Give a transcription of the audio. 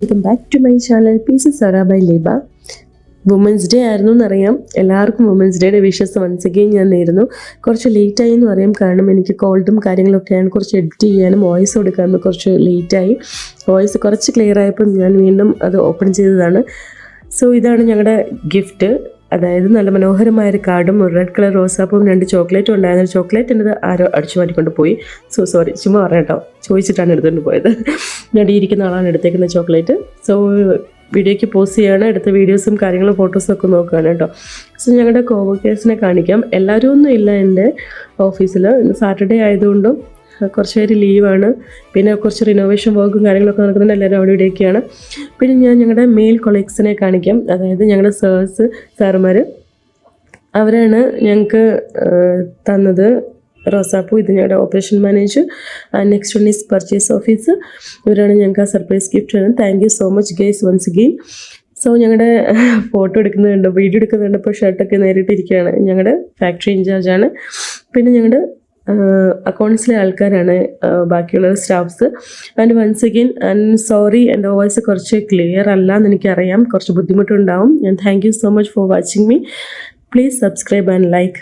Welcome back to my channel pieces Sara by Leeba. Women's day ആയിരുന്നു എന്നറിയാം. എല്ലാവർക്കും വുമൻസ് ഡേയുടെ വിഷസ് വൺസ് അഗെയിൻ ഞാൻ നേരുന്നു. കുറച്ച് ലേറ്റായി എന്ന് പറയാം, കാരണം എനിക്ക് കോൾഡും കാര്യങ്ങളൊക്കെയാണ്. കുറച്ച് എഡിറ്റ് ചെയ്യാനും വോയിസ് കൊടുക്കാനും കുറച്ച് ലേറ്റായി. വോയിസ് കുറച്ച് ക്ലിയർ ആയപ്പോൾ ഞാൻ വീണ്ടും അത് ഓപ്പൺ ചെയ്തതാണ്. സോ ഇതാണ് ഞങ്ങളുടെ ഗിഫ്റ്റ്. അതായത് നല്ല മനോഹരമായൊരു കാർഡും ഒരു റെഡ് കളർ റോസാപ്പും 2 ചോക്ലേറ്റും ഉണ്ടായിരുന്നു. ചോക്ലേറ്റ് എന്നത് ആരോ അടിച്ചു മാറ്റിക്കൊണ്ട് പോയി. സോറി, ചുമ്മാ പറയാം കേട്ടോ, ചോദിച്ചിട്ടാണ് എടുത്തുകൊണ്ട് പോയത്. ഞടിയിരിക്കുന്ന ആളാണ് എടുത്തേക്കുന്ന ചോക്ലേറ്റ്. സോ വീഡിയോയ്ക്ക് പോസ്റ്റ് ചെയ്യാണ്, എടുത്ത വീഡിയോസും കാര്യങ്ങളും ഫോട്ടോസും ഒക്കെ നോക്കുകയാണ് കേട്ടോ. സോ ഞങ്ങളുടെ കോവർക്കേഴ്സിനെ കാണിക്കാം. എല്ലാവരും ഒന്നും ഇല്ല എൻ്റെ ഓഫീസിൽ. ഇന്ന് സാറ്റർഡേ ആയതുകൊണ്ടും കുറച്ച് പേര് ലീവാണ്. പിന്നെ കുറച്ച് റിനോവേഷൻ വർക്കും കാര്യങ്ങളൊക്കെ നടക്കുന്നുണ്ട്. എല്ലാവരും അവിടെ ഇവിടെയൊക്കെയാണ്. പിന്നെ ഞാൻ ഞങ്ങളുടെ മെയിൽ കൊളീഗ്സിനെ കാണിക്കാം. അതായത് ഞങ്ങളുടെ സാറുമാർ അവരാണ് ഞങ്ങൾക്ക് തന്നത് റോസാപ്പൂ. ഇത് ഞങ്ങളുടെ operation manager. Next one is purchase office. ഇവരാണ് ഞങ്ങൾക്ക് ആ സർപ്രൈസ് ഗിഫ്റ്റ് ആണ്. Thank you so much guys once again. So ഞങ്ങളുടെ ഫോട്ടോ എടുക്കുന്നുണ്ട്, വീഡിയോ എടുക്കുന്നുണ്ട്. ഇപ്പോൾ ഷർട്ടൊക്കെ നേരിട്ടിരിക്കുകയാണ്. ഞങ്ങളുടെ ഫാക്ടറി ഇൻചാർജാണ്. പിന്നെ ഞങ്ങളുടെ അക്കൗണ്ട്സിലെ ആൾക്കാരാണ് ബാക്കിയുള്ള staffs. And once again sorry, എൻ്റെ വോയിസ് കുറച്ച് ക്ലിയർ അല്ല എന്ന് എനിക്കറിയാം, കുറച്ച് ബുദ്ധിമുട്ടുണ്ടാവും. Thank you so much for watching me. Please subscribe and like.